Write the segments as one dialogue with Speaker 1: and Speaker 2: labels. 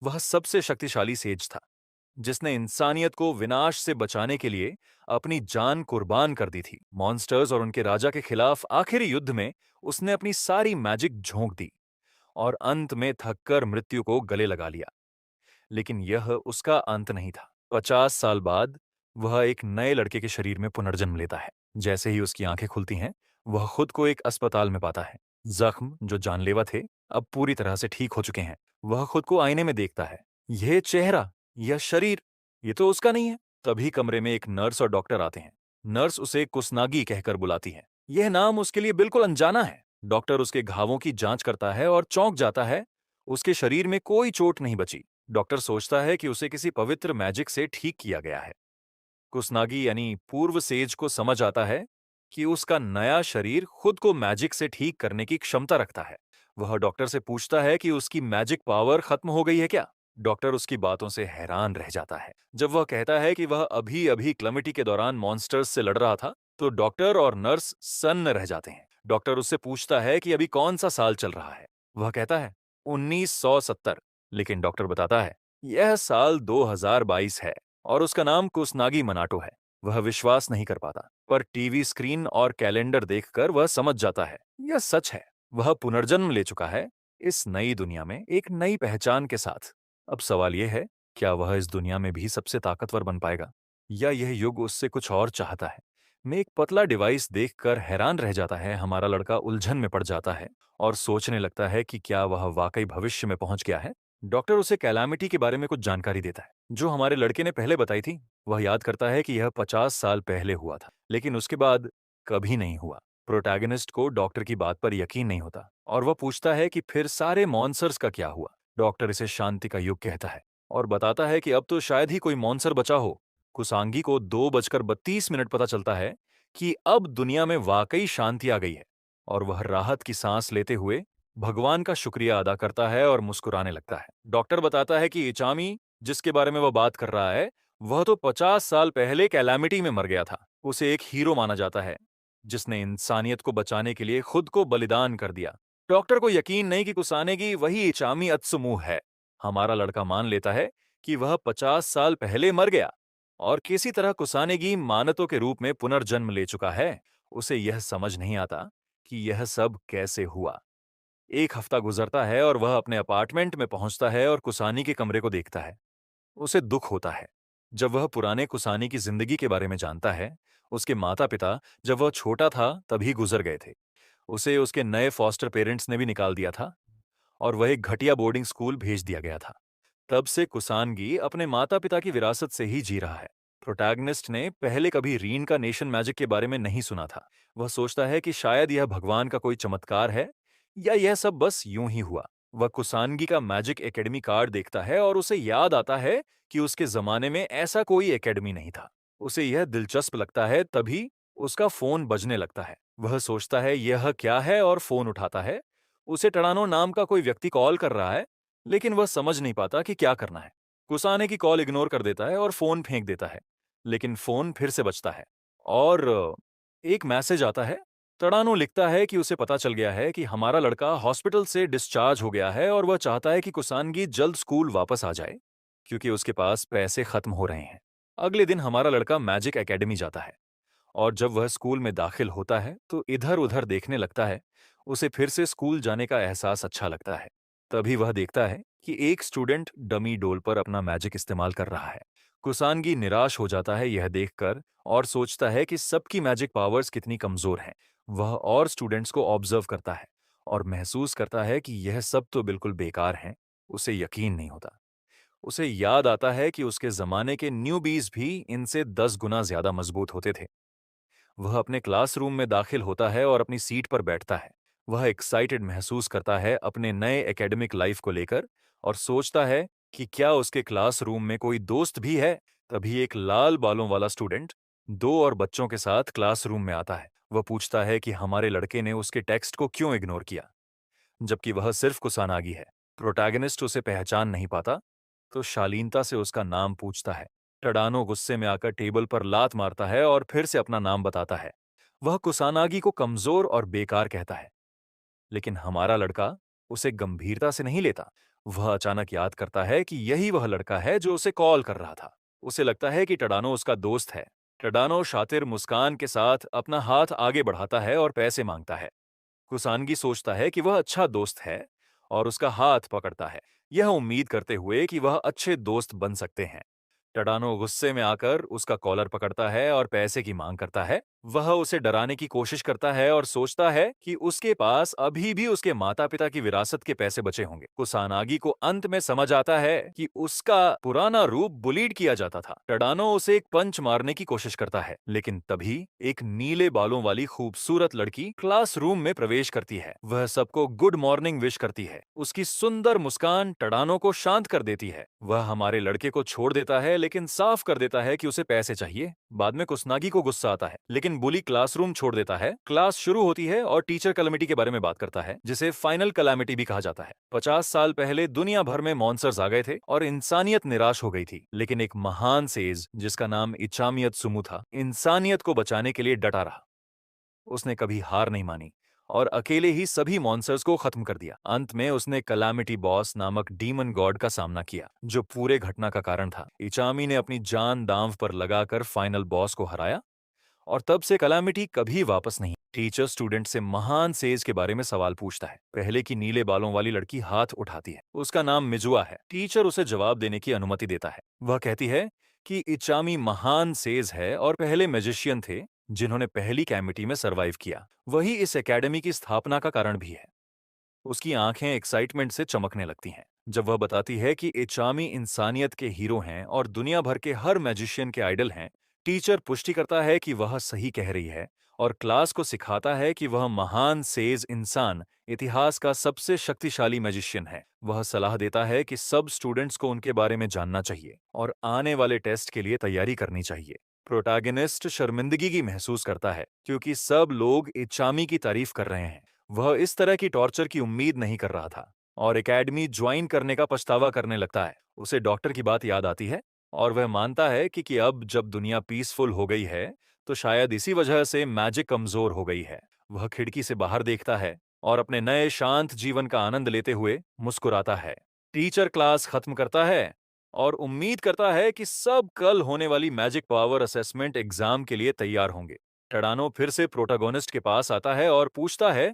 Speaker 1: वह सबसे शक्तिशाली सेज था, जिसने इंसानियत को विनाश से बचाने के लिए अपनी जान कुर्बान कर दी थी। मॉन्स्टर्स और उनके राजा के खिलाफ आखिरी युद्ध में उसने अपनी सारी मैजिक झोंक दी और अंत में थककर मृत्यु को गले लगा लिया। लेकिन यह उसका अंत नहीं था। 50 साल बाद वह एक नए लड़के के शरीर में पुनर्जन्म लेता है। जैसे ही उसकी आंखें खुलती हैं, वह खुद को एक अस्पताल में पाता है। जख्म जो जानलेवा थे, अब पूरी तरह से ठीक हो चुके हैं। वह खुद को आईने में देखता है। यह चेहरा, यह शरीर, ये तो उसका नहीं है। तभी कमरे में एक नर्स और डॉक्टर आते हैं। नर्स उसे कुसनागी कहकर बुलाती है। यह नाम उसके लिए बिल्कुल अनजाना है। डॉक्टर उसके घावों की जांच करता है और चौंक जाता है। उसके शरीर में कोई चोट नहीं बची। डॉक्टर सोचता है कि उसे किसी पवित्र मैजिक से ठीक किया गया है। कुसनागी यानी पूर्व सेज को समझ आता है कि उसका नया शरीर खुद को मैजिक से ठीक करने की क्षमता रखता है। वह डॉक्टर से पूछता है कि उसकी मैजिक पावर खत्म हो गई है क्या। डॉक्टर उसकी बातों से हैरान रह जाता है। जब वह कहता है कि वह अभी अभी क्लमिटी के दौरान मॉन्स्टर्स से लड़ रहा था, तो डॉक्टर और नर्स सन्न रह जाते हैं। डॉक्टर उससे पूछता है कि अभी कौन सा साल चल रहा है। वह कहता है 1970। लेकिन डॉक्टर बताता है यह साल 2022 है और उसका नाम कुसनागी मनाटो है। वह विश्वास नहीं कर पाता, पर टीवी स्क्रीन और कैलेंडर देखकर वह समझ जाता है यह सच है। वह पुनर्जन्म ले चुका है, इस नई दुनिया में एक नई पहचान के साथ। अब सवाल यह है, क्या वह इस दुनिया में भी सबसे ताकतवर बन पाएगा, या यह युग उससे कुछ और चाहता है। मैं एक पतला डिवाइस देखकर हैरान रह जाता है। हमारा लड़का उलझन में पड़ जाता है और सोचने लगता है कि क्या वह वाकई भविष्य में पहुंच गया है। डॉक्टर उसे कैलामिटी के बारे में कुछ जानकारी देता है, जो हमारे लड़के ने पहले बताई थी। वह याद करता है कि यह 50 साल पहले हुआ था, लेकिन उसके बाद कभी नहीं हुआ। प्रोटैगनिस्ट को डॉक्टर की बात पर यकीन नहीं होता और वह पूछता है कि फिर सारे मॉन्स्टर्स का क्या हुआ। डॉक्टर इसे शांति का युग कहता है और बताता है कि अब तो शायद ही कोई मॉन्स्टर बचा हो। कुसांगी को 2:32 पता चलता है कि अब दुनिया में वाकई शांति आ गई है, और वह राहत की सांस लेते हुए भगवान का शुक्रिया अदा करता है और मुस्कुराने लगता है। डॉक्टर बताता है कि इचामी, जिसके बारे में वह बात कर रहा है, वह तो 50 साल पहले कैलामिटी में मर गया था। उसे एक हीरो माना जाता है, जिसने इंसानियत को बचाने के लिए खुद को बलिदान कर दिया। डॉक्टर को यकीन नहीं कि कुसानेगी वही इचामी अत्सुमू है। हमारा लड़का मान लेता है कि वह 50 साल पहले मर गया और किसी तरह कुसानेगी मानतों के रूप में पुनर्जन्म ले चुका है। उसे यह समझ नहीं आता कि यह सब कैसे हुआ। एक हफ्ता गुजरता है और वह अपने अपार्टमेंट में पहुंचता है और कुसानी के कमरे को देखता है। उसे दुख होता है जब वह पुराने कुसानी की जिंदगी के बारे में जानता है। उसके माता पिता जब वह छोटा था तभी गुजर गए थे। उसे उसके नए फॉस्टर पेरेंट्स ने भी निकाल दिया था और वह एक घटिया बोर्डिंग स्कूल भेज दिया गया था। तब से कुसानगी अपने माता पिता की विरासत से ही जी रहा है। प्रोटैगनिस्ट ने पहले कभी रीइंकार्नेशन मैजिक के बारे में नहीं सुना था। वह सोचता है कि शायद यह भगवान का कोई चमत्कार है, या यह सब बस यूं ही हुआ। वह कुसानगी का मैजिक एकेडमी कार्ड देखता है और उसे याद आता है कि उसके जमाने में ऐसा कोई एकेडमी नहीं था। उसे यह दिलचस्प लगता है, तभी उसका फोन बजने लगता है। वह सोचता है यह क्या है और फोन उठाता है। उसे टड़ानो नाम का कोई व्यक्ति कॉल कर रहा है, लेकिन वह समझ नहीं पाता कि क्या करना है। कुसाने की कॉल इग्नोर कर देता है और फोन फेंक देता है। लेकिन फोन फिर से बजता है और एक मैसेज आता है। तड़ानो लिखता है कि उसे पता चल गया है कि हमारा लड़का हॉस्पिटल से डिस्चार्ज हो गया है और वह चाहता है कि कुसानगी जल्द स्कूल वापस आ जाए, क्योंकि उसके पास पैसे खत्म हो रहे हैं। अगले दिन हमारा लड़का मैजिक एकेडमी जाता है और जब वह स्कूल में दाखिल होता है तो इधर उधर देखने लगता है। उसे फिर से स्कूल जाने का एहसास अच्छा लगता है। तभी वह देखता है कि एक स्टूडेंट डमी डोल पर अपना मैजिक इस्तेमाल कर रहा है। कुसानगी निराश हो जाता है यह देखकर और सोचता है कि सबकी मैजिक पावर्स कितनी कमजोर हैं। वह और स्टूडेंट्स को ऑब्जर्व करता है और महसूस करता है कि यह सब तो बिल्कुल बेकार हैं। उसे यकीन नहीं होता। उसे याद आता है कि उसके जमाने के न्यूबीज भी इनसे 10 गुना ज्यादा मजबूत होते थे। वह अपने क्लासरूम में दाखिल होता है और अपनी सीट पर बैठता है। वह एक्साइटेड महसूस करता है अपने नए एकेडमिक लाइफ को लेकर और सोचता है कि क्या उसके क्लासरूम में कोई दोस्त भी है। तभी एक लाल बालों वाला स्टूडेंट 2 और बच्चों के साथ क्लासरूम में आता है। वह पूछता है कि हमारे लड़के ने उसके टेक्स्ट को क्यों इग्नोर किया, जबकि वह सिर्फ कुसानागी है। प्रोटैगनिस्ट उसे पहचान नहीं पाता, तो शालीनता से उसका नाम पूछता है। टडानो गुस्से में आकर टेबल पर लात मारता है और फिर से अपना नाम बताता है। वह कुसानागी को कमजोर और बेकार कहता है, लेकिन हमारा लड़का उसे गंभीरता से नहीं लेता। वह अचानक याद करता है कि यही वह लड़का है जो उसे कॉल कर रहा था। उसे लगता है कि टडानो उसका दोस्त है। टडानो शातिर मुस्कान के साथ अपना हाथ आगे बढ़ाता है और पैसे मांगता है। कुसानगी सोचता है कि वह अच्छा दोस्त है और उसका हाथ पकड़ता है, यह उम्मीद करते हुए कि वह अच्छे दोस्त बन सकते हैं। टडानो गुस्से में आकर उसका कॉलर पकड़ता है और पैसे की मांग करता है। वह उसे डराने की कोशिश करता है और सोचता है कि उसके पास अभी भी उसके माता पिता की विरासत के पैसे बचे होंगे। कुसानागी को अंत में समझ आता है कि उसका पुराना रूप बुलीड किया जाता था। टडानो उसे एक पंच मारने की कोशिश करता है, लेकिन तभी एक नीले बालों वाली खूबसूरत लड़की क्लासरूम में प्रवेश करती है। वह सबको गुड मॉर्निंग विश करती है। उसकी सुंदर मुस्कान टडानो को शांत कर देती है। वह हमारे लड़के को छोड़ देता है, लेकिन साफ कर देता है कि उसे पैसे चाहिए। बाद में कुसनागी को गुस्सा आता है, लेकिन बुली क्लासरूम छोड़ देता है। क्लास शुरू होती है और टीचर कैलामिटी के बारे में बात करता है, जिसे फाइनल कैलामिटी भी कहा जाता है। 50 साल पहले दुनिया भर में मॉन्स्टर्स आ गए थे और इंसानियत निराश हो गई थी, लेकिन एक महान सेज जिसका नाम इचामियत सुमु था, इंसानियत को बचाने के लिए डटा रहा। उसने कभी हार नहीं मानी और अकेले ही सभी मॉन्स्टर्स को खत्म कर दिया। अंत में उसने कलामिटी बॉस नामक डीमन गॉड का सामना किया, जो पूरे घटना का कारण था। इचामी ने अपनी जान दांव पर लगाकर फाइनल बॉस को हराया और तब से कलामिटी कभी वापस नहीं। टीचर स्टूडेंट से महान सेज के बारे में सवाल पूछता है। पहले की नीले बालों वाली लड़की हाथ उठाती है। उसका नाम मिजुआ है। टीचर उसे जवाब देने की अनुमति देता है। वह कहती है कि इचामी महान सेज है और पहले मैजिशियन थे जिन्होंने पहली कैमिटी में सरवाइव किया। वही इस एकेडमी की स्थापना का कारण भी है। उसकी आंखें एक्साइटमेंट से चमकने लगती हैं जब वह बताती है कि इचामी इंसानियत के हीरो हैं और दुनिया भर के हर मैजिशियन के आइडल हैं। टीचर पुष्टि करता है कि वह सही कह रही है और क्लास को सिखाता है कि वह महान सेज इंसान इतिहास का सबसे शक्तिशाली मैजिशियन है। वह सलाह देता है कि सब स्टूडेंट्स को उनके बारे में जानना चाहिए और आने वाले टेस्ट के लिए तैयारी करनी चाहिए। प्रोटैगनिस्ट शर्मिंदगी की महसूस करता है क्योंकि सब लोग इचामी की तारीफ कर रहे हैं। वह इस तरह की टॉर्चर की उम्मीद नहीं कर रहा था और एकेडमी ज्वाइन करने का पछतावा करने लगता है। उसे डॉक्टर की बात याद आती है और वह मानता है कि अब जब दुनिया पीसफुल हो गई है तो शायद इसी वजह से मैजिक कमजोर हो गई है। वह खिड़की से बाहर देखता है और अपने नए शांत जीवन का आनंद लेते हुए मुस्कुराता है। टीचर क्लास खत्म करता है और उम्मीद करता है कि सब कल होने वाली मैजिक पावर असेसमेंट एग्जाम के लिए तैयार होंगे। टडानो फिर से प्रोटोगोनिस्ट के पास आता है और पूछता है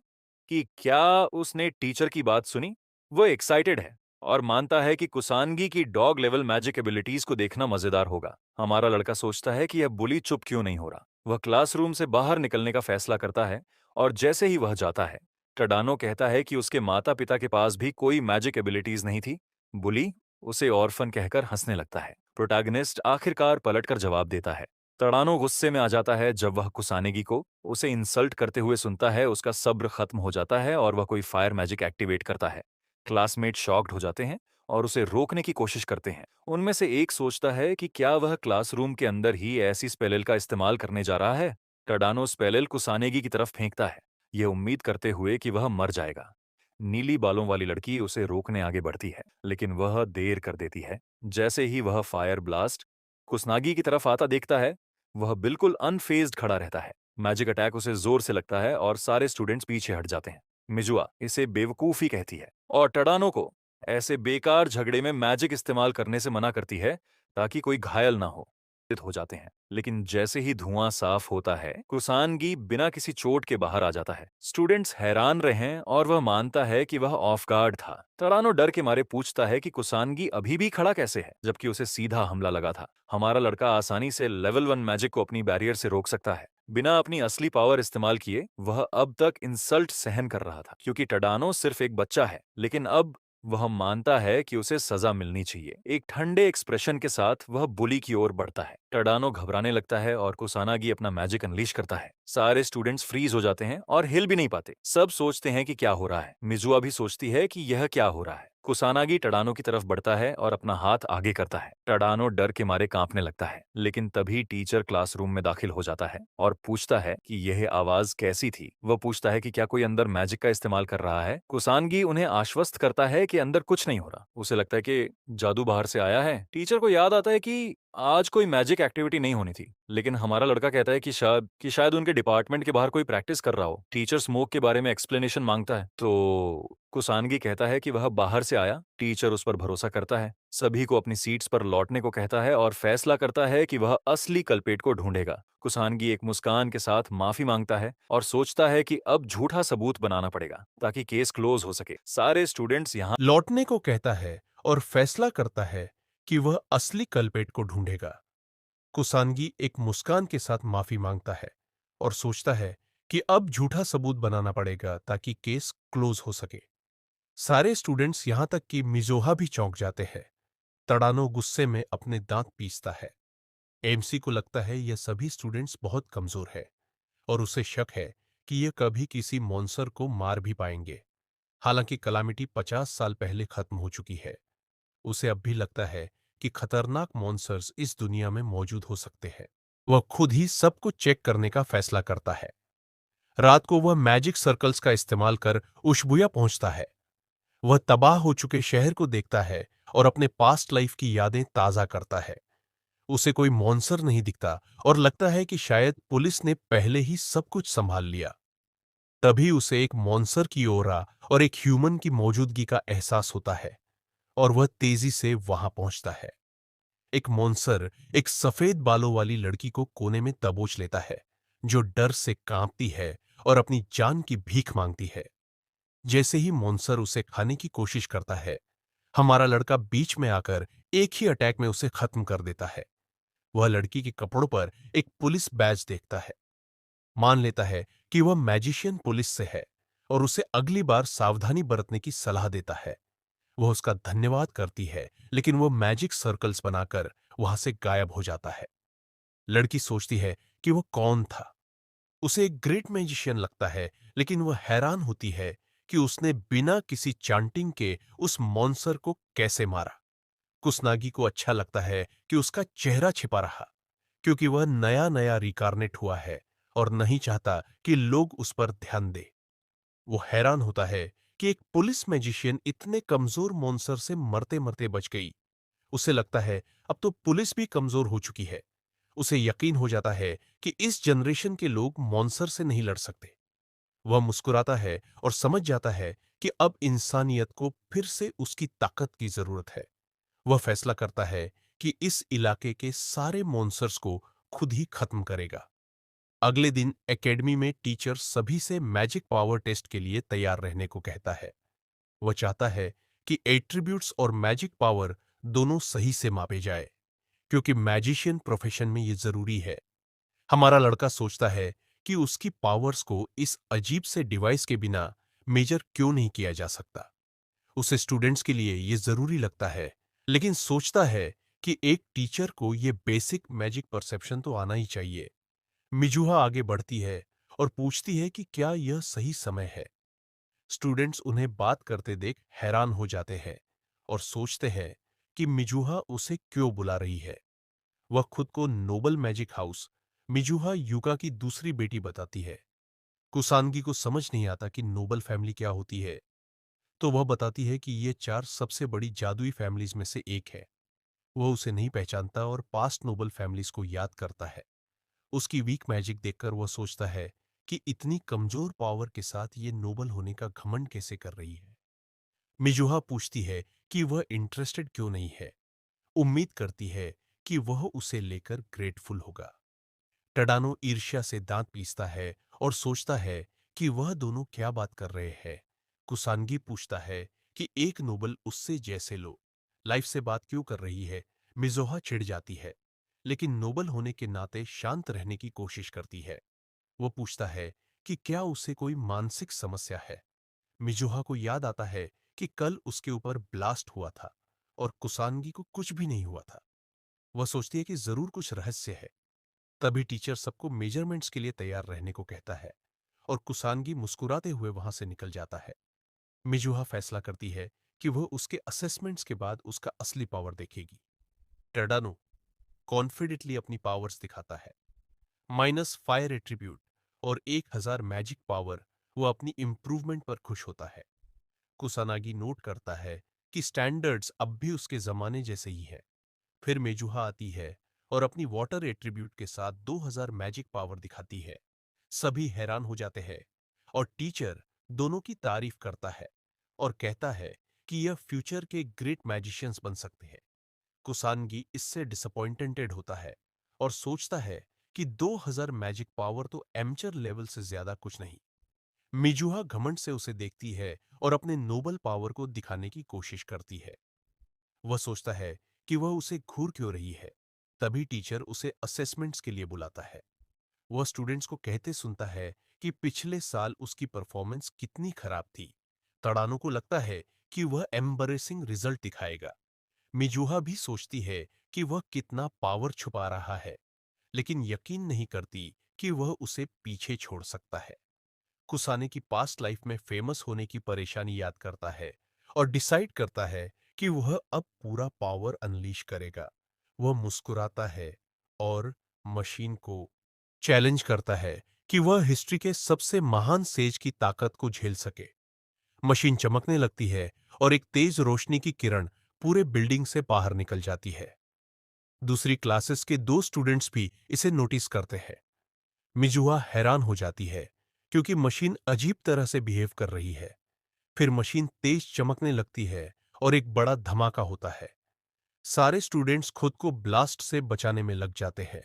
Speaker 1: कि क्या उसने टीचर की बात सुनी। वो एक्साइटेड है और मानता है कि कुसानगी की डॉग लेवल मैजिक एबिलिटीज को देखना मजेदार होगा। हमारा लड़का सोचता है कि यह बुली चुप क्यों नहीं हो रहा। वह क्लासरूम से बाहर निकलने का फैसला करता है और जैसे ही वह जाता है, टडानो कहता है कि उसके माता पिता के पास भी कोई मैजिक एबिलिटीज नहीं थी। बुली उसे ऑर्फन कहकर हंसने लगता है। प्रोटैगनिस्ट आखिरकार पलटकर जवाब देता है। टडानो गुस्से में आ जाता है जब वह कुसानेगी को उसे इंसल्ट करते हुए सुनता है। उसका सब्र खत्म हो जाता है और वह कोई फायर मैजिक एक्टिवेट करता है। क्लासमेट शॉक्ड हो जाते हैं और उसे रोकने की कोशिश करते हैं। उनमें से एक सोचता है कि क्या वह क्लासरूम के अंदर ही ऐसी स्पेलिल का इस्तेमाल करने जा रहा है। टडानो स्पेलिल कुसानेगी की तरफ फेंकता है, यह उम्मीद करते हुए कि वह मर जाएगा। नीली बालों वाली लड़की उसे रोकने आगे बढ़ती है, लेकिन वह देर कर देती है। जैसे ही वह फायर ब्लास्ट कुसनागी की तरफ आता देखता है, वह बिल्कुल अनफेज्ड खड़ा रहता है। मैजिक अटैक उसे जोर से लगता है और सारे स्टूडेंट्स पीछे हट जाते हैं। मिजुआ इसे बेवकूफी कहती है और टडानो को ऐसे बेकार झगड़े में मैजिक इस्तेमाल करने से मना करती है ताकि कोई घायल ना हो जाते हैं। लेकिन जैसे ही धुआं साफ होता है, कुसानगी बिना किसी चोट के बाहर आ जाता है। स्टूडेंट्स हैरान रहे और वह मानता है कि वह ऑफ गार्ड था। टडानो डर के मारे पूछता है कि कुसानगी अभी भी खड़ा कैसे है जबकि उसे सीधा हमला लगा था। हमारा लड़का आसानी से लेवल 1 मैजिक को अपनी बैरियर से रोक सकता है। बिना अपनी असली पावर इस्तेमाल किए वह अब तक इंसल्ट सहन कर रहा था क्योंकि टडानो सिर्फ एक बच्चा है, लेकिन अब वह मानता है कि उसे सजा मिलनी चाहिए। एक ठंडे एक्सप्रेशन के साथ वह बुली की ओर बढ़ता है। टडानो घबराने लगता है और कुसानागी अपना मैजिक अनलीश करता है। सारे स्टूडेंट्स फ्रीज हो जाते हैं और हिल भी नहीं पाते। सब सोचते हैं कि क्या हो रहा है। मिजुआ भी सोचती है कि यह क्या हो रहा है। कुसानागी टडानो की तरफ बढ़ता है और अपना हाथ आगे करता है। टडानो डर के मारे कांपने लगता है, लेकिन तभी टीचर क्लासरूम में दाखिल हो जाता है और पूछता है कि यह आवाज कैसी थी। वह पूछता है कि क्या कोई अंदर मैजिक का इस्तेमाल कर रहा है। कुसानगी उन्हें आश्वस्त करता है कि अंदर कुछ नहीं हो रहा। उसे लगता है कि जादू बाहर से आया है। टीचर को याद आता है कि आज कोई मैजिक एक्टिविटी नहीं होनी थी, लेकिन हमारा लड़का कहता है कि शायद उनके डिपार्टमेंट के बाहर कोई प्रैक्टिस कर रहा हो। टीचर स्मोक के बारे में एक्सप्लेनेशन मांगता है, तो कुसानगी कहता है कि वह बाहर से आया। टीचर उस पर भरोसा करता है, सभी को अपनी सीट्स पर लौटने को कहता है और फैसला करता है कि वह असली कल्पेट को ढूंढेगा। कुसानगी एक मुस्कान के साथ माफी मांगता है और सोचता है कि अब झूठा सबूत बनाना पड़ेगा ताकि केस क्लोज हो सके। सारे स्टूडेंट्स यहाँ
Speaker 2: लौटने को कहता है और फैसला करता है कि वह असली कल्पेट को ढूंढेगा। कुसानगी एक मुस्कान के साथ माफी मांगता है और सोचता है कि अब झूठा सबूत बनाना पड़ेगा ताकि केस क्लोज हो सके। सारे स्टूडेंट्स यहां तक कि मिजोहा भी चौंक जाते हैं। तड़ानो गुस्से में अपने दांत पीसता है। एमसी को लगता है यह सभी स्टूडेंट्स बहुत कमजोर है और उसे शक है कि ये कभी किसी मॉन्स्टर को मार भी पाएंगे। हालांकि कलामिटी 50 साल पहले खत्म हो चुकी है, उसे अब भी लगता है कि खतरनाक मॉन्स्टर्स इस दुनिया में मौजूद हो सकते हैं। वह खुद ही सब कुछ चेक करने का फैसला करता है। रात को वह मैजिक सर्कल्स का इस्तेमाल कर उशबुया पहुंचता है। वह तबाह हो चुके शहर को देखता है और अपने पास्ट लाइफ की यादें ताजा करता है। उसे कोई मॉन्स्टर नहीं दिखता और लगता है कि शायद पुलिस ने पहले ही सब कुछ संभाल लिया। तभी उसे एक मॉन्स्टर की ओरा और एक ह्यूमन की मौजूदगी का एहसास होता है और वह तेजी से वहां पहुंचता है। एक मॉन्स्टर एक सफेद बालों वाली लड़की को कोने में दबोच लेता है, जो डर से कांपती है और अपनी जान की भीख मांगती है। जैसे ही मॉन्स्टर उसे खाने की कोशिश करता है, हमारा लड़का बीच में आकर एक ही अटैक में उसे खत्म कर देता है। वह लड़की के कपड़ों पर एक पुलिस बैज देखता है, मान लेता है कि वह मैजिशियन पुलिस से है और उसे अगली बार सावधानी बरतने की सलाह देता है। वह उसका धन्यवाद करती है, लेकिन वह मैजिक सर्कल्स बनाकर वहां से गायब हो जाता है। लड़की सोचती है कि वह कौन था। उसे एक ग्रेट मैजिशियन लगता है, लेकिन वह हैरान होती है कि उसने बिना किसी चांटिंग के उस मॉन्स्टर को कैसे मारा। कुसनागी को अच्छा लगता है कि उसका चेहरा छिपा रहा, क्योंकि वह नया नया रिकारनेट हुआ है और नहीं चाहता कि लोग उस पर ध्यान दें। वो हैरान होता है कि एक पुलिस मैजिशियन इतने कमजोर मॉन्स्टर से मरते मरते बच गई। उसे लगता है अब तो पुलिस भी कमजोर हो चुकी है। उसे यकीन हो जाता है कि इस जनरेशन के लोग मॉन्स्टर से नहीं लड़ सकते। वह मुस्कुराता है और समझ जाता है कि अब इंसानियत को फिर से उसकी ताकत की जरूरत है। वह फैसला करता है कि इस इलाके के सारे मॉन्स्टर्स को खुद ही खत्म करेगा। अगले दिन एकेडमी में टीचर सभी से मैजिक पावर टेस्ट के लिए तैयार रहने को कहता है। वह चाहता है कि एट्रीब्यूट्स और मैजिक पावर दोनों सही से मापे जाए, क्योंकि मैजिशियन प्रोफेशन में यह जरूरी है। हमारा लड़का सोचता है कि उसकी पावर्स को इस अजीब से डिवाइस के बिना मेजर क्यों नहीं किया जा सकता। उसे स्टूडेंट्स के लिए यह जरूरी लगता है, लेकिन सोचता है कि एक टीचर को यह बेसिक मैजिक परसेप्शन तो आना ही चाहिए। मिजुहा आगे बढ़ती है और पूछती है कि क्या यह सही समय है। स्टूडेंट्स उन्हें बात करते देख हैरान हो जाते हैं और सोचते हैं कि मिजुहा उसे क्यों बुला रही है। वह खुद को नोबल मैजिक हाउस मिजुहा युका की दूसरी बेटी बताती है। कुसानगी को समझ नहीं आता कि नोबल फैमिली क्या होती है, तो वह बताती है कि ये 4 सबसे बड़ी जादुई फैमिलीज में से एक है। वह उसे नहीं पहचानता और पास्ट नोबल फैमिलीज को याद करता है। उसकी वीक मैजिक देखकर वह सोचता है कि इतनी कमजोर पावर के साथ ये नोबल होने का घमंड कैसे कर रही है। मिजुहा पूछती है कि वह इंटरेस्टेड क्यों नहीं है। उम्मीद करती है कि वह उसे लेकर ग्रेटफुल होगा। टडानो ईर्ष्या से दांत पीसता है और सोचता है कि वह दोनों क्या बात कर रहे हैं। कुसानगी पूछता है कि एक नोबल उससे जैसे लो लाइफ से बात क्यों कर रही है। मिजोहा चिढ़ जाती है, लेकिन नोबल होने के नाते शांत रहने की कोशिश करती है। वो पूछता है कि क्या उसे कोई मानसिक समस्या है। मिजुहा को याद आता है कि कल उसके ऊपर ब्लास्ट हुआ था और कुसानगी को कुछ भी नहीं हुआ था। वह सोचती है कि जरूर कुछ रहस्य है। तभी टीचर सबको मेजरमेंट्स के लिए तैयार रहने को कहता है और कुसानगी मुस्कुराते हुए वहां से निकल जाता है। मिजुहा फैसला करती है कि वह उसके असेसमेंट्स के बाद उसका असली पावर देखेगी। टर्डानो कॉन्फिडेंटली अपनी पावर्स दिखाता है, माइनस फायर एट्रीब्यूट और 1000 मैजिक पावर। वो अपनी इंप्रूवमेंट पर खुश होता है। कुसानागी नोट करता है कि स्टैंडर्ड्स अब भी उसके जमाने जैसे ही है। फिर मेजुहा आती है और अपनी वाटर एट्रीब्यूट के साथ 2000 मैजिक पावर दिखाती है। सभी हैरान हो जाते हैं और टीचर दोनों की तारीफ करता है और कहता है कि यह फ्यूचर के ग्रेट मैजिशियंस बन सकते हैं। कुसानगी इससे डिसअपॉइंटेड होता है और सोचता है कि 2000 मैजिक पावर तो एमचर लेवल से ज्यादा कुछ नहीं। मिजुहा घमंड से उसे देखती है और अपने नोबल पावर को दिखाने की कोशिश करती है। वह सोचता है कि वह उसे घूर क्यों रही है। तभी टीचर उसे असेसमेंट्स के लिए बुलाता है। वह स्टूडेंट्स को कहते सुनता है कि पिछले साल उसकी परफॉर्मेंस कितनी खराब थी। तड़ानो को लगता है कि वह एम्बरेसिंग रिजल्ट दिखाएगा। मिजुहा भी सोचती है कि वह कितना पावर छुपा रहा है, लेकिन यकीन नहीं करती कि वह उसे पीछे छोड़ सकता है। कुसाने की पास्ट लाइफ में फेमस होने की परेशानी याद करता है और डिसाइड करता है कि वह अब पूरा पावर अनलीश करेगा। वह मुस्कुराता है और मशीन को चैलेंज करता है कि वह हिस्ट्री के सबसे महान सेज की ताकत को झेल सके। मशीन चमकने लगती है और एक तेज रोशनी की किरण पूरे बिल्डिंग से बाहर निकल जाती है। दूसरी क्लासेस के दो स्टूडेंट्स भी इसे नोटिस करते हैं। मिजुआ हैरान हो जाती है क्योंकि मशीन अजीब तरह से बिहेव कर रही है। फिर मशीन तेज चमकने लगती है और एक बड़ा धमाका होता है। सारे स्टूडेंट्स खुद को ब्लास्ट से बचाने में लग जाते हैं।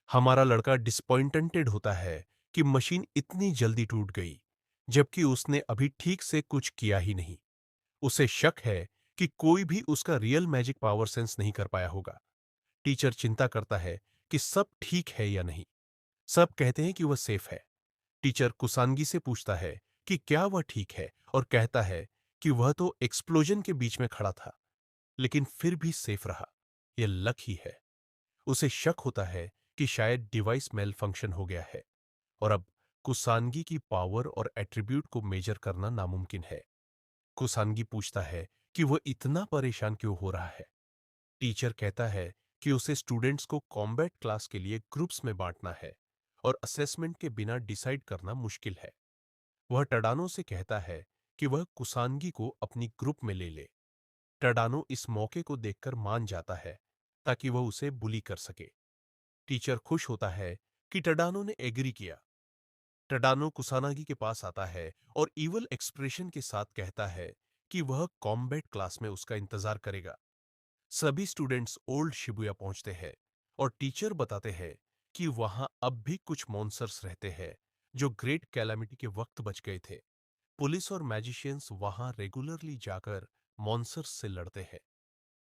Speaker 2: हमारा लड़का डिसपॉइंटेड होता है कि मशीन इतनी जल्दी टूट गई, जबकि उसने अभी ठीक से कुछ किया ही नहीं। उसे शक है कि कोई भी उसका रियल मैजिक पावर सेंस नहीं कर पाया होगा। टीचर चिंता करता है कि सब ठीक है या नहीं। सब कहते हैं कि वह सेफ है। टीचर कुसानगी से पूछता है कि क्या वह ठीक है और कहता है कि वह तो एक्सप्लोजन के बीच में खड़ा था, लेकिन फिर भी सेफ रहा। यह लक ही है। उसे शक होता है कि शायद डिवाइस मेल फंक्शन हो गया है और अब कुसानगी की पावर और एट्रीब्यूट को मेजर करना नामुमकिन है। कुसानगी पूछता है कि वह इतना परेशान क्यों हो रहा है। टीचर कहता है कि उसे स्टूडेंट्स को कॉम्बैट क्लास के लिए ग्रुप्स में बांटना है और असेसमेंट के बिना डिसाइड करना मुश्किल है। वह टडानो से कहता है कि वह कुसानगी को अपनी ग्रुप में ले ले। टडानो इस मौके को देखकर मान जाता है ताकि वह उसे बुली कर सके। टीचर खुश होता है कि टडानो ने एग्री किया। टडानो कुसानागी के पास आता है और इवल एक्सप्रेशन के साथ कहता है कि वह कॉम्बैट क्लास में उसका इंतजार करेगा। सभी स्टूडेंट्स ओल्ड शिबुया पहुंचते हैं और टीचर बताते हैं कि वहां अब भी कुछ मॉन्स्टर्स रहते हैं जो ग्रेट कैलामिटी के वक्त बच गए थे। पुलिस और मैजिशियंस वहां रेगुलरली जाकर मॉन्स्टर्स से लड़ते हैं।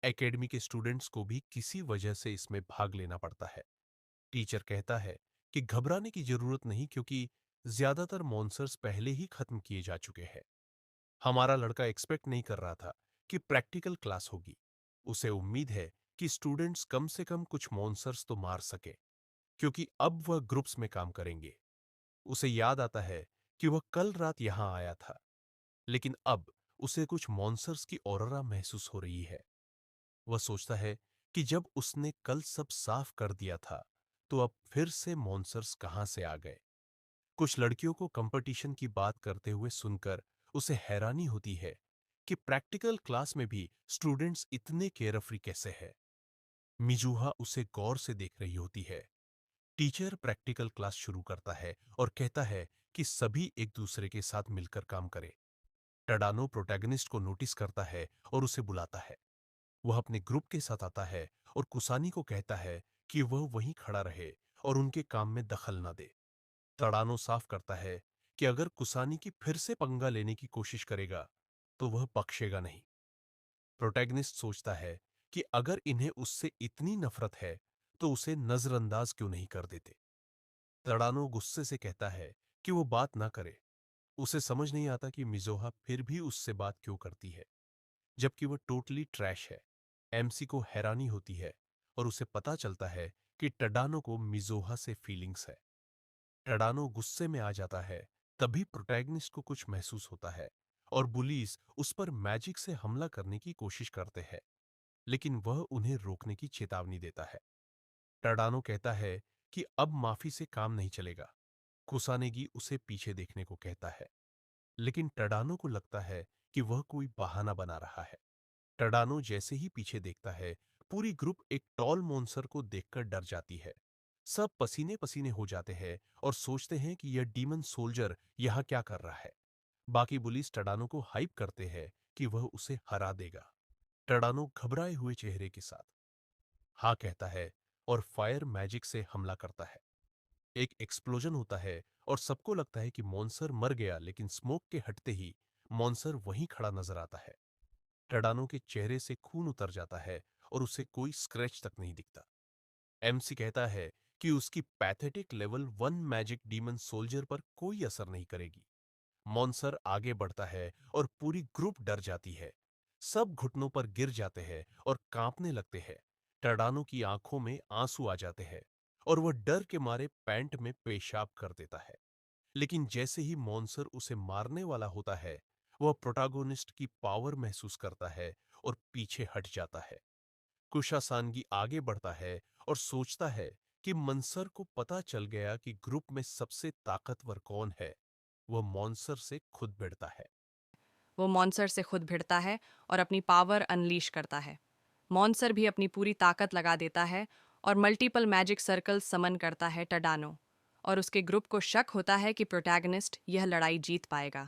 Speaker 2: एकेडमी के स्टूडेंट्स को भी किसी वजह से इसमें भाग लेना पड़ता है। टीचर कहता है कि घबराने की जरूरत नहीं क्योंकि ज्यादातर मॉन्स्टर्स पहले ही खत्म किए जा चुके हैं। हमारा लड़का एक्सपेक्ट नहीं कर रहा था कि प्रैक्टिकल क्लास होगी। उसे उम्मीद है कि स्टूडेंट्स कम से कम कुछ मॉन्स्टर्स तो मार सके, क्योंकि अब वह ग्रुप्स में काम करेंगे। उसे याद आता है कि वह कल रात यहां आया था, लेकिन अब उसे कुछ मॉन्स्टर्स की ऑरोरा महसूस हो रही है। वह सोचता है कि जब उसने कल सब साफ कर दिया था, तो अब फिर से मॉन्स्टर्स कहां से आ गए। कुछ लड़कियों को कंपटीशन की बात करते हुए सुनकर उसे हैरानी होती है कि प्रैक्टिकल क्लास में भी स्टूडेंट्स इतने केयरफ्री कैसे हैं। मिजुहा उसे गौर से देख रही होती है। टीचर प्रैक्टिकल क्लास शुरू करता है और कहता है कि सभी एक दूसरे के साथ मिलकर काम करें। टडानो प्रोटैगनिस्ट को नोटिस करता है और उसे बुलाता है। वह अपने ग्रुप के साथ आता है और कुसानी को कहता है कि वह वहीं खड़ा रहे और उनके काम में दखल न दे। तड़ानो साफ करता है कि अगर कुसानी की फिर से पंगा लेने की कोशिश करेगा तो वह बख्शेगा नहीं। प्रोटैगनिस्ट सोचता है कि अगर इन्हें उससे इतनी नफरत है तो उसे नजरअंदाज क्यों नहीं कर देते। तड़ानो गुस्से से कहता है कि वो बात ना करे। उसे समझ नहीं आता कि मिजोहा फिर भी उससे बात क्यों करती है, जबकि वह टोटली ट्रैश है। एमसी को हैरानी होती है और उसे पता चलता है कि टडानो को मिजोहा से फीलिंग्स है। टडानो गुस्से में आ जाता है। तभी प्रोटैगनिस्ट को कुछ महसूस होता है और बुलीज उस पर मैजिक से हमला करने की कोशिश करते हैं, लेकिन वह उन्हें रोकने की चेतावनी देता है। टडानो कहता है कि अब माफी से काम नहीं चलेगा। कुसानेगी उसे पीछे देखने को कहता है, लेकिन टडानो को लगता है कि वह कोई बहाना बना रहा है। टडानो जैसे ही पीछे देखता है, पूरी ग्रुप एक टॉल मॉन्स्टर को देखकर डर जाती है। सब पसीने पसीने हो जाते हैं और सोचते हैं कि यह डीमन सोल्जर यहाँ क्या कर रहा है। बाकी बुलीज टडानो को हाइप करते हैं कि वह उसे हरा देगा। टडानो घबराए हुए चेहरे के साथ हाँ कहता है और फायर मैजिक से हमला करता है। एक एक्सप्लोजन होता है और सबको लगता है कि मॉन्स्टर मर गया, लेकिन स्मोक के हटते ही मॉन्स्टर वहीं खड़ा नजर आता है। टडानो के चेहरे से खून उतर जाता है और उसे कोई स्क्रैच तक नहीं दिखता। एमसी कहता है कि उसकी pathetic level 1 magic demon soldier पर कोई असर नहीं करेगी। मॉन्स्टर आगे बढ़ता है और पूरी ग्रुप डर जाती है। सब घुटनों पर गिर जाते हैं और कांपने लगते हैं। टर्डानो की आंखों में आंसू आ जाते हैं और वह डर के मारे पैंट में पेशाब कर देता है। लेकिन जैसे ही मॉन्स्टर उसे मारने वाला होता है, वह प्रोटैगोनिस्ट की पावर महसूस करता है और पीछे हट जाता है। कुशासानगी आगे बढ़ता है और सोचता है कि मंसर को पता चल गया कि ग्रुप में सबसे ताकतवर कौन है। वह मॉन्स्टर से खुद भिड़ता है।
Speaker 3: वो मॉन्स्टर से खुद भिड़ता है और अपनी पावर अनलीश करता है। मॉन्स्टर भी अपनी पूरी ताकत लगा देता है और मल्टीपल मैजिक सर्कल समन करता है टडानो। और उसके ग्रुप को शक होता है कि प्रोटैगनिस्ट यह लड़ाई जीत पाएगा।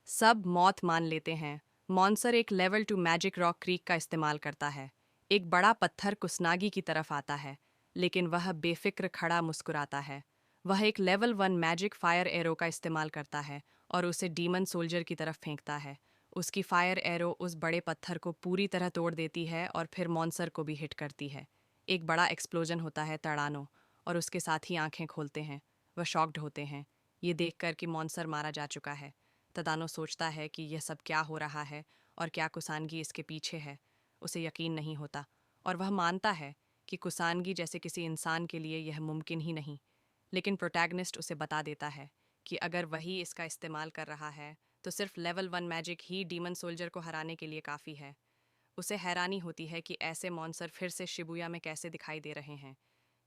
Speaker 3: सब मौत मान लेते हैं। मॉन्स्टर एक लेवल 2 मैजिक रॉक क्रीक का इस्तेमाल करता है। एक बड़ा पत्थर कुसनागी की तरफ आता है, लेकिन वह बेफिक्र खड़ा मुस्कुराता है। वह एक लेवल 1 मैजिक फायर एरो का इस्तेमाल करता है और उसे डीमन सोल्जर की तरफ फेंकता है। उसकी फायर एरो उस बड़े पत्थर को पूरी तरह तोड़ देती है और फिर मॉन्स्टर को भी हिट करती है। एक बड़ा एक्सप्लोजन होता है तड़ानो और उसके साथ ही आंखें खोलते हैं। वह शॉक्ड होते हैं ये देखकर कि मॉन्स्टर मारा जा चुका है। तदानो सोचता है कि यह सब क्या हो रहा है और क्या कुसानगी इसके पीछे है। उसे यकीन नहीं होता और वह मानता है कि कुसानगी जैसे किसी इंसान के लिए यह मुमकिन ही नहीं। लेकिन प्रोटैगनिस्ट उसे बता देता है कि अगर वही इसका इस्तेमाल कर रहा है तो सिर्फ लेवल 1 मैजिक ही डीमन सोल्जर को हराने के लिए काफ़ी है। उसे हैरानी होती है कि ऐसे मॉन्स्टर फिर से शिबुया में कैसे दिखाई दे रहे हैं,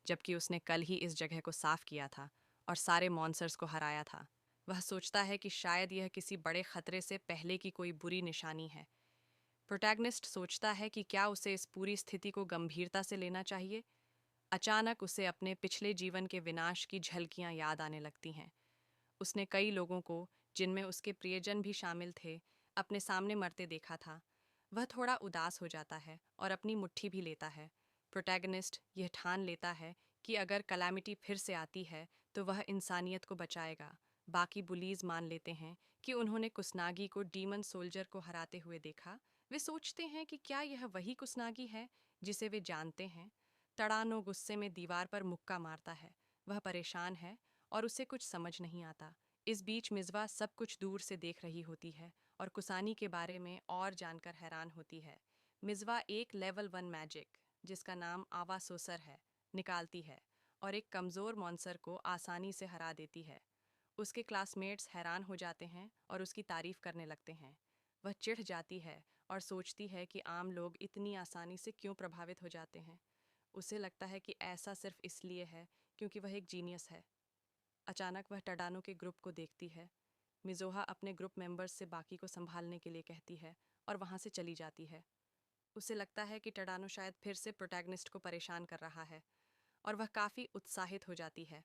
Speaker 3: जबकि उसने कल ही इस जगह को साफ किया था और सारे मॉन्स्टर्स को हराया था। वह सोचता है कि शायद यह किसी बड़े खतरे से पहले की कोई बुरी निशानी है। प्रोटैगनिस्ट सोचता है कि क्या उसे इस पूरी स्थिति को गंभीरता से लेना चाहिए। अचानक उसे अपने पिछले जीवन के विनाश की झलकियां याद आने लगती हैं। उसने कई लोगों को, जिनमें उसके प्रियजन भी शामिल थे, अपने सामने मरते देखा था। वह थोड़ा उदास हो जाता है और अपनी मुट्ठी भी लेता है। प्रोटैगनिस्ट यह ठान लेता है कि अगर कलामिटी फिर से आती है तो वह इंसानियत को बचाएगा। बाकी बुलीज मान लेते हैं कि उन्होंने कुसनागी को डीमन सोल्जर को हराते हुए देखा। वे सोचते हैं कि क्या यह वही कुसनागी है जिसे वे जानते हैं। तड़ानो गुस्से में दीवार पर मुक्का मारता है। वह परेशान है और उसे कुछ समझ नहीं आता। इस बीच मिज़वा सब कुछ दूर से देख रही होती है और कुसानी के बारे में और जानकर हैरान होती है। मिज़वा एक लेवल 1 मैजिक, जिसका नाम आवा सोसर है, निकालती है और एक कमज़ोर मॉन्स्टर को आसानी से हरा देती है। उसके क्लासमेट्स हैरान हो जाते हैं और उसकी तारीफ करने लगते हैं। वह चिढ़ जाती है और सोचती है कि आम लोग इतनी आसानी से क्यों प्रभावित हो जाते हैं। उसे लगता है कि ऐसा सिर्फ इसलिए है क्योंकि वह एक जीनियस है। अचानक वह टडानो के ग्रुप को देखती है। मिज़ोहा अपने ग्रुप मेंबर्स से बाकी को संभालने के लिए कहती है और वहाँ से चली जाती है। उसे लगता है कि टडानो शायद फिर से प्रोटैगनिस्ट को परेशान कर रहा है और वह काफ़ी उत्साहित हो जाती है।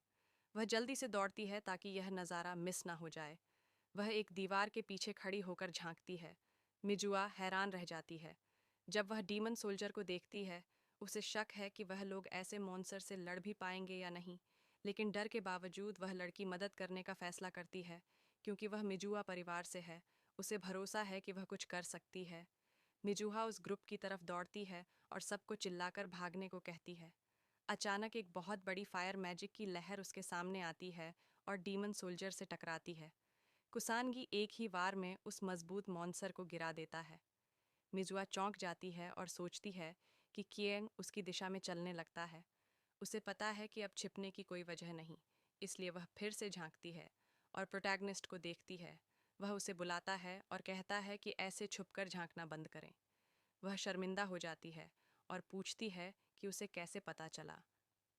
Speaker 3: वह जल्दी से दौड़ती है ताकि यह नज़ारा मिस ना हो जाए। वह एक दीवार के पीछे खड़ी होकर झांकती है। मिजुआ हैरान रह जाती है। जब वह डीमन सोल्जर को देखती है, उसे शक है कि वह लोग ऐसे मॉन्स्टर से लड़ भी पाएंगे या नहीं। लेकिन डर के बावजूद वह लड़की मदद करने का फैसला करती है, क्योंकि वह मिजुआ परिवार से है। उसे भरोसा है कि वह कुछ कर सकती है। मिजुहा उस ग्रुप की तरफ दौड़ती है और सबको चिल्लाकर भागने को कहती है। अचानक एक बहुत बड़ी फायर मैजिक की लहर उसके सामने आती है और डीमन सोल्जर से टकराती है। कुसानगी एक ही वार में उस मजबूत मॉन्स्टर को गिरा देता है। मिजुआ चौंक जाती है और सोचती है कि किएंग उसकी दिशा में चलने लगता है। उसे पता है कि अब छिपने की कोई वजह नहीं, इसलिए वह फिर से झांकती है और प्रोटैगनिस्ट को देखती है। वह उसे बुलाता है और कहता है कि ऐसे छुपकर झांकना बंद करें। वह शर्मिंदा हो जाती है और पूछती है कि उसे कैसे पता चला।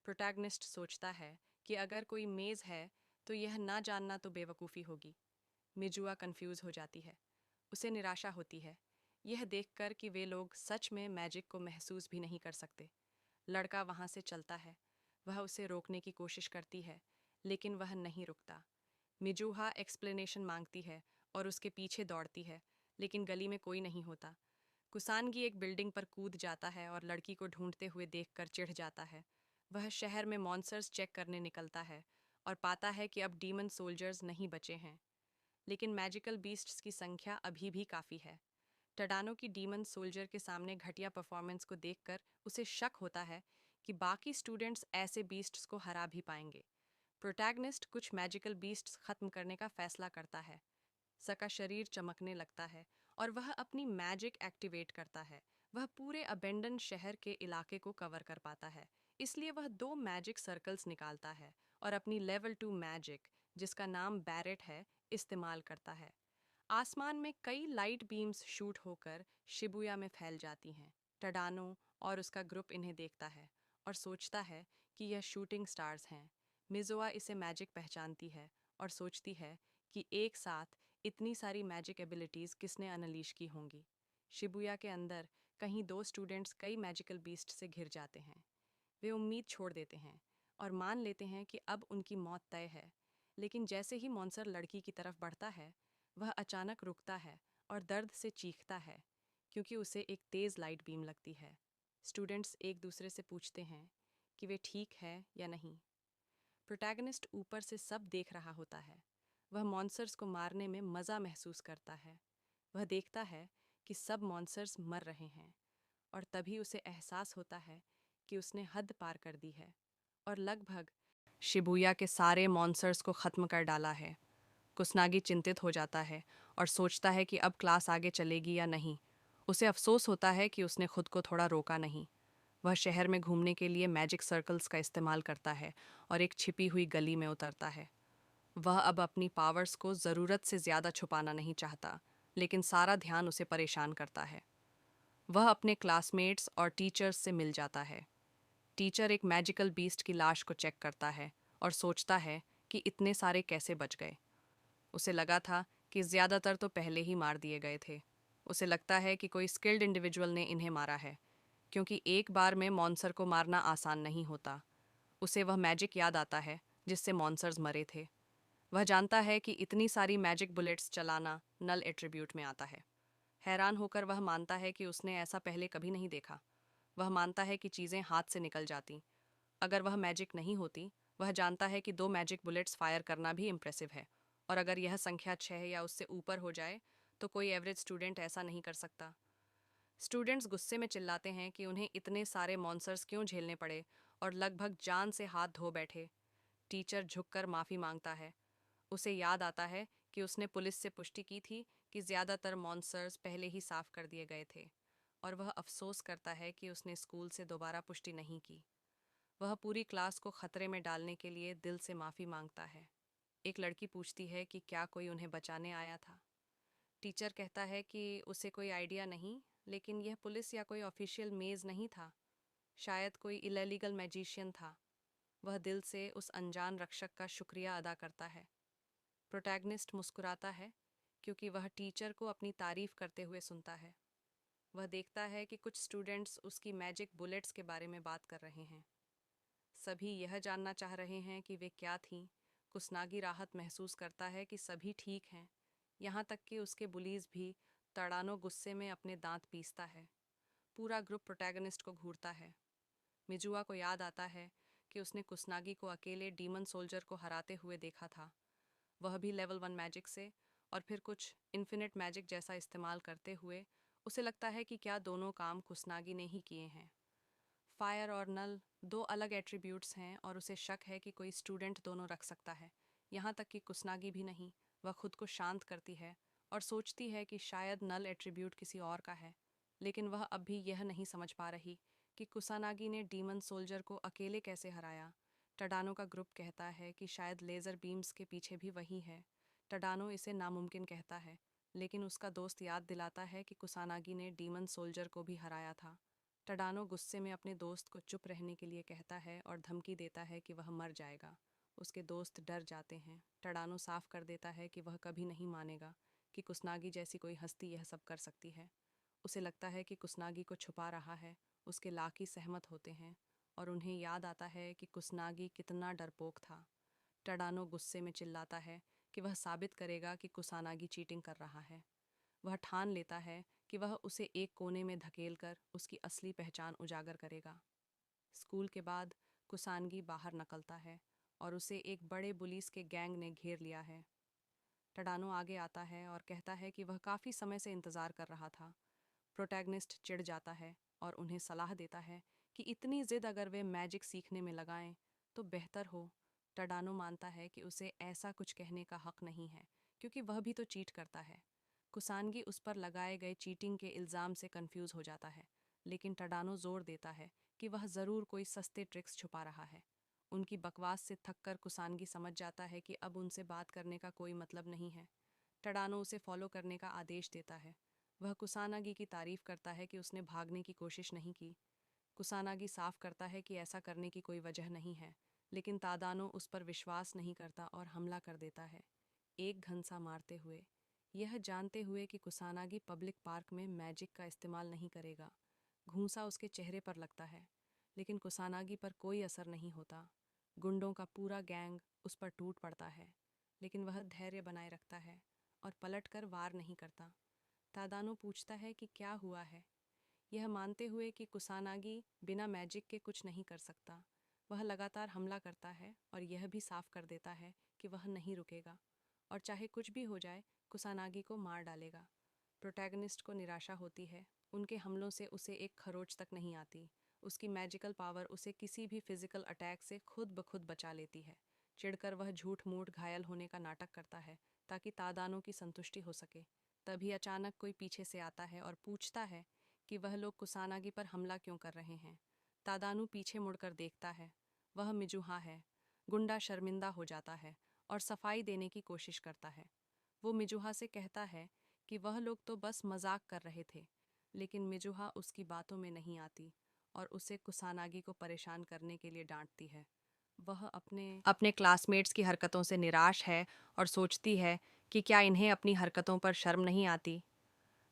Speaker 3: प्रोटैगनिस्ट सोचता है कि अगर कोई मेज़ है तो यह ना जानना तो बेवकूफ़ी होगी। मिजुआ कंफ्यूज हो जाती है। उसे निराशा होती है। यह देखकर कि वे लोग सच में मैजिक को महसूस भी नहीं कर सकते। लड़का वहां से चलता है। वह उसे रोकने की कोशिश करती है, लेकिन वह नहीं रुकता। मिजूहा एक्सप्लेनेशन मांगती है और उसके पीछे दौड़ती है, लेकिन गली में कोई नहीं होता। कुसानगी एक बिल्डिंग पर कूद जाता है और लड़की को ढूंढते हुए देखकर चिढ़ जाता है। वह शहर में मॉन्स्टर्स चेक करने निकलता है और पाता है कि अब डीमन सोल्जर्स नहीं बचे हैं, लेकिन मैजिकल बीस्ट्स की संख्या अभी भी काफ़ी है। टडानो की डीमन सोल्जर के सामने घटिया परफॉर्मेंस को देखकर उसे शक होता है कि बाकी स्टूडेंट्स ऐसे बीस्ट्स को हरा भी पाएंगे। प्रोटैगनिस्ट कुछ मैजिकल बीस्ट्स खत्म करने का फैसला करता है। सका शरीर चमकने लगता है और वह अपनी मैजिक एक्टिवेट करता है। वह पूरे अबेंडन शहर के इलाके को कवर कर पाता है, इसलिए वह 2 मैजिक सर्कल्स निकालता है और अपनी लेवल 2 मैजिक, जिसका नाम बैरेट है, इस्तेमाल करता है। आसमान में कई लाइट बीम्स शूट होकर शिबुया में फैल जाती हैं। टडानो और उसका ग्रुप इन्हें देखता है और सोचता है कि यह शूटिंग स्टार्स हैं। मिज़ोआ इसे मैजिक पहचानती है और सोचती है कि एक साथ इतनी सारी मैजिक एबिलिटीज़ किसने अनलीश की होंगी। शिबुया के अंदर कहीं 2 स्टूडेंट्स कई मैजिकल बीस्ट से घिर जाते हैं। वे उम्मीद छोड़ देते हैं और मान लेते हैं कि अब उनकी मौत तय है। लेकिन जैसे ही मॉन्सर लड़की की तरफ बढ़ता है, वह अचानक रुकता है और दर्द से चीखता है, क्योंकि उसे एक तेज़ लाइट बीम लगती है। स्टूडेंट्स एक दूसरे से पूछते हैं कि वे ठीक है या नहीं। प्रोटैगनिस्ट ऊपर से सब देख रहा होता है। वह मॉन्स्टर्स को मारने में मज़ा महसूस करता है। वह देखता है कि सब मॉन्स्टर्स मर रहे हैं और तभी उसे एहसास होता है कि उसने हद पार कर दी है और लगभग शिबुया के सारे मॉन्स्टर्स को ख़त्म कर डाला है। कुसनागी चिंतित हो जाता है और सोचता है कि अब क्लास आगे चलेगी या नहीं। उसे अफसोस होता है कि उसने खुद को थोड़ा रोका नहीं। वह शहर में घूमने के लिए मैजिक सर्कल्स का इस्तेमाल करता है और एक छिपी हुई गली में उतरता है। वह अब अपनी पावर्स को ज़रूरत से ज़्यादा छुपाना नहीं चाहता, लेकिन सारा ध्यान उसे परेशान करता है। वह अपने क्लासमेट्स और टीचर्स से मिल जाता है। टीचर एक मैजिकल बीस्ट की लाश को चेक करता है और सोचता है कि इतने सारे कैसे बच गए। उसे लगा था कि ज़्यादातर तो पहले ही मार दिए गए थे। उसे लगता है कि कोई स्किल्ड इंडिविजुअल ने इन्हें मारा है, क्योंकि एक बार में मॉन्सर को मारना आसान नहीं होता। उसे वह मैजिक याद आता है जिससे मॉन्सर्स मरे थे। वह जानता है कि इतनी सारी मैजिक बुलेट्स चलाना नल एट्रीब्यूट में आता है। हैरान होकर वह मानता है कि उसने ऐसा पहले कभी नहीं देखा। वह मानता है कि चीज़ें हाथ से निकल जाती। अगर वह मैजिक नहीं होती, वह जानता है कि 2 मैजिक बुलेट्स फायर करना भी इम्प्रेसिव है, और अगर यह संख्या 6 या उससे ऊपर हो जाए तो कोई एवरेज स्टूडेंट ऐसा नहीं कर सकता। स्टूडेंट्स गुस्से में चिल्लाते हैं कि उन्हें इतने सारे मॉन्स्टर्स क्यों झेलने पड़े और लगभग जान से हाथ धो बैठे। टीचर झुककर माफ़ी मांगता है। उसे याद आता है कि उसने पुलिस से पुष्टि की थी कि ज़्यादातर मॉन्स्टर्स पहले ही साफ कर दिए गए थे, और वह अफसोस करता है कि उसने स्कूल से दोबारा पुष्टि नहीं की। वह पूरी क्लास को खतरे में डालने के लिए दिल से माफ़ी मांगता है। एक लड़की पूछती है कि क्या कोई उन्हें बचाने आया था। टीचर कहता है कि उसे कोई आइडिया नहीं, लेकिन यह पुलिस या कोई ऑफिशियल मेज़ नहीं था। शायद कोई इलीगल मैजिशियन था। वह दिल से उस अनजान रक्षक का शुक्रिया अदा करता है। प्रोटैगनिस्ट मुस्कुराता है, क्योंकि वह टीचर को अपनी तारीफ करते हुए सुनता है। वह देखता है कि कुछ स्टूडेंट्स उसकी मैजिक बुलेट्स के बारे में बात कर रहे हैं। सभी यह जानना चाह रहे हैं कि वे क्या थीं। कुसनागी राहत महसूस करता है कि सभी ठीक हैं, यहाँ तक कि उसके बुलीज भी। तड़ानो गुस्से में अपने दांत पीसता है। पूरा ग्रुप प्रोटैगनिस्ट को घूरता है। मिजुआ को याद आता है कि उसने कुसनागी को अकेले डीमन सोल्जर को हराते हुए देखा था, वह भी लेवल 1 मैजिक से, और फिर कुछ इन्फिनिट मैजिक जैसा इस्तेमाल करते हुए। उसे लगता है कि क्या दोनों काम कुसनागी ने ही किए हैं। फायर और नल 2 अलग एट्रीब्यूट्स हैं और उसे शक है कि कोई स्टूडेंट दोनों रख सकता है। यहाँ तक कि कुसनागी भी नहीं। वह खुद को शांत करती है और सोचती है कि शायद नल एट्रीब्यूट किसी और का है, लेकिन वह अब भी यह नहीं समझ पा रही कि कुसानागी ने डीमन सोल्जर को अकेले कैसे हराया। टडानो का ग्रुप कहता है कि शायद लेज़र बीम्स के पीछे भी वही है। टडानो इसे नामुमकिन कहता है, लेकिन उसका दोस्त याद दिलाता है कि कुसानागी ने डीमन सोल्जर को भी हराया था। टडानो गुस्से में अपने दोस्त को चुप रहने के लिए कहता है और धमकी देता है कि वह मर जाएगा। उसके दोस्त डर जाते हैं। टडानो साफ कर देता है कि वह कभी नहीं मानेगा कि कुसनागी जैसी कोई हस्ती यह सब कर सकती है। उसे लगता है कि कुसनागी को छुपा रहा है। उसके लाकी सहमत होते हैं और उन्हें याद आता है कि कुसनागी कितना डरपोक था। टडानो गुस्से में चिल्लाता है कि वह साबित करेगा कि कुसानागी चीटिंग कर रहा है। वह ठान लेता है कि वह उसे एक कोने में धकेलकर उसकी असली पहचान उजागर करेगा। स्कूल के बाद कुसानगी बाहर निकलता है और उसे एक बड़े पुलिस के गैंग ने घेर लिया है। टडानो आगे आता है और कहता है कि वह काफ़ी समय से इंतज़ार कर रहा था। प्रोटैगनिस्ट चिढ़ जाता है और उन्हें सलाह देता है कि इतनी जिद अगर वे मैजिक सीखने में लगाएं तो बेहतर हो। टडानो मानता है कि उसे ऐसा कुछ कहने का हक नहीं है क्योंकि वह भी तो चीट करता है। कुसानगी उस पर लगाए गए चीटिंग के इल्ज़ाम से कंफ्यूज हो जाता है, लेकिन टडानो जोर देता है कि वह ज़रूर कोई सस्ते ट्रिक्स छुपा रहा है। उनकी बकवास से थककर कुसानगी समझ जाता है कि अब उनसे बात करने का कोई मतलब नहीं है। टडानो उसे फॉलो करने का आदेश देता है। वह कुसानागी की तारीफ करता है कि उसने भागने की कोशिश नहीं की। कुसानागी साफ करता है कि ऐसा करने की कोई वजह नहीं है, लेकिन तादानो उस पर विश्वास नहीं करता और हमला कर देता है, एक घंसा मारते हुए, यह जानते हुए कि कुसानागी पब्लिक पार्क में मैजिक का इस्तेमाल नहीं करेगा। घूंसा उसके चेहरे पर लगता है, लेकिन कुसानागी पर कोई असर नहीं होता। गुंडों का पूरा गैंग उस पर टूट पड़ता है, लेकिन वह धैर्य बनाए रखता है और पलटकर वार नहीं करता। तादानो पूछता है कि क्या हुआ है, यह मानते हुए कि कुसानागी बिना मैजिक के कुछ नहीं कर सकता। वह लगातार हमला करता है और यह भी साफ कर देता है कि वह नहीं रुकेगा और चाहे कुछ भी हो जाए कुसानागी को मार डालेगा। प्रोटैगनिस्ट को निराशा होती है, उनके हमलों से उसे एक खरोच तक नहीं आती। उसकी मैजिकल पावर उसे किसी भी फिजिकल अटैक से खुद ब खुद बचा लेती है। चिढ़कर वह झूठ मूठ घायल होने का नाटक करता है ताकि तादानों की संतुष्टि हो सके। तभी अचानक कोई पीछे से आता है और पूछता है कि वह लोग कुसानागी पर हमला क्यों कर रहे हैं। तादानू पीछे मुड़कर देखता है, वह मिजुहा है। गुंडा शर्मिंदा हो जाता है और सफाई देने की कोशिश करता है। वो मिजुहा से कहता है कि वह लोग तो बस मजाक कर रहे थे, लेकिन मिजुहा उसकी बातों में नहीं आती और उसे कुसानागी को परेशान करने के लिए डांटती है। वह अपने क्लासमेट्स की हरकतों से निराश है और सोचती है कि क्या इन्हें अपनी हरकतों पर शर्म नहीं आती।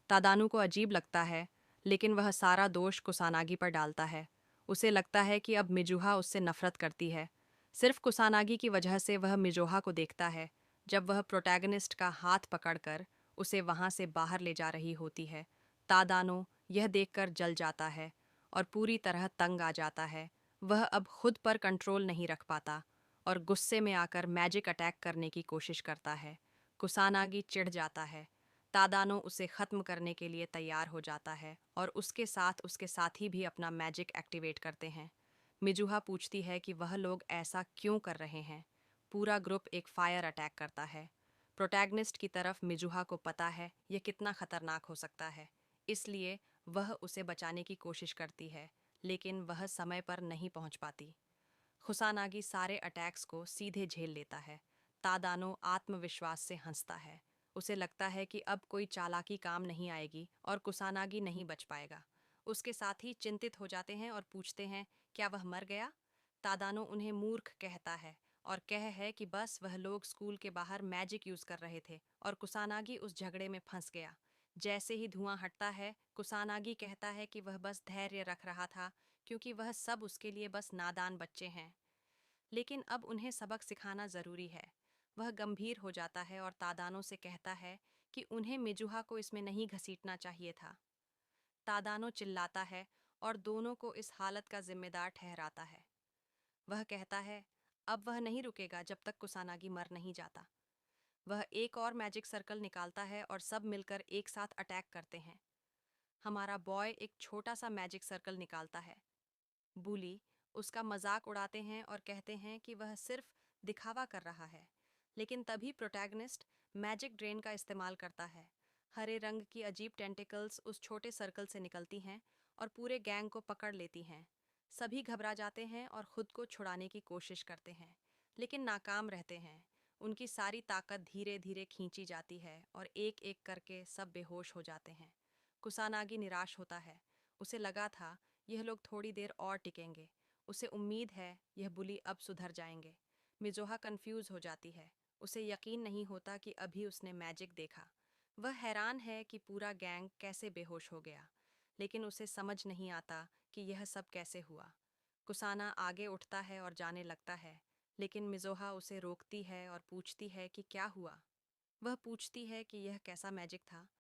Speaker 3: तादानू को अजीब लगता है, लेकिन वह सारा दोष कुसानागी पर डालता है। उसे लगता है कि अब मिजुहा उससे नफरत करती है। सिर्फ कुसानागी की वजह से वह मिजोहा को देखता है जब वह प्रोटैगनिस्ट का हाथ पकड़कर उसे वहां से बाहर ले जा रही होती है। तादानो यह देखकर जल जाता है और पूरी तरह तंग आ जाता है। वह अब खुद पर कंट्रोल नहीं रख पाता और गुस्से में आकर मैजिक अटैक करने की कोशिश करता है। कुसानागी चिढ़ जाता है। तादानो उसे ख़त्म करने के लिए तैयार हो जाता है और उसके साथ उसके साथी भी अपना मैजिक एक्टिवेट करते हैं। मिजुहा पूछती है कि वह लोग ऐसा क्यों कर रहे हैं। पूरा ग्रुप एक फायर अटैक करता है। प्रोटैगनिस्ट की तरफ मिजुहा को पता है यह कितना खतरनाक हो सकता है, इसलिए वह उसे बचाने की कोशिश करती है, लेकिन वह समय पर नहीं पहुंच पाती। खुसानागी सारे अटैक्स को सीधे झेल लेता है। तादानो आत्मविश्वास से हंसता है। उसे लगता है कि अब कोई चालाकी काम नहीं आएगी और कुसानागी नहीं बच पाएगा। उसके साथी चिंतित हो जाते हैं और पूछते हैं, क्या वह मर गया? तादानो उन्हें मूर्ख कहता है और कह है कि बस वह लोग स्कूल के बाहर मैजिक यूज कर रहे थे और कुसानागी उस झगड़े में फंस गया। जैसे ही धुआं हटता है, कुसानागी कहता है कि वह बस धैर्य रख रहा था क्योंकि वह सब उसके लिए बस नादान बच्चे हैं, लेकिन अब उन्हें सबक सिखाना जरूरी है। वह गंभीर हो जाता है और तादानो से कहता है कि उन्हें मिजुहा को इसमें नहीं घसीटना चाहिए था। तादानो चिल्लाता है और दोनों को इस हालत का जिम्मेदार ठहराता है। वह कहता है अब वह नहीं रुकेगा जब तक कुसानागी मर नहीं जाता। वह एक और मैजिक सर्कल निकालता है और सब मिलकर एक साथ अटैक करते हैं। हमारा बॉय एक छोटा सा मैजिक सर्कल निकालता है। बुली उसका मजाक उड़ाते हैं और कहते हैं कि वह सिर्फ दिखावा कर रहा है, लेकिन तभी प्रोटैगनिस्ट मैजिक ड्रेन का इस्तेमाल करता है। हरे रंग की अजीब टेंटिकल्स उस छोटे सर्कल से निकलती हैं और पूरे गैंग को पकड़ लेती हैं। सभी घबरा जाते हैं और खुद को छुड़ाने की कोशिश करते हैं, लेकिन नाकाम रहते हैं। उनकी सारी ताकत धीरे धीरे खींची जाती है और एक एक करके सब बेहोश हो जाते हैं। कुसानागी निराश होता है। उसे लगा था यह लोग थोड़ी देर और टिकेंगे। उसे उम्मीद है यह बुली अब सुधर जाएंगे। मिजोहा कंफ्यूज हो जाती है। उसे यकीन नहीं होता कि अभी उसने मैजिक देखा। वह हैरान है कि पूरा गैंग कैसे बेहोश हो गया, लेकिन उसे समझ नहीं आता कि यह सब कैसे हुआ। कुसाना आगे उठता है और जाने लगता है, लेकिन मिज़ोहा उसे रोकती है और पूछती है कि क्या हुआ। वह पूछती है कि यह कैसा मैजिक था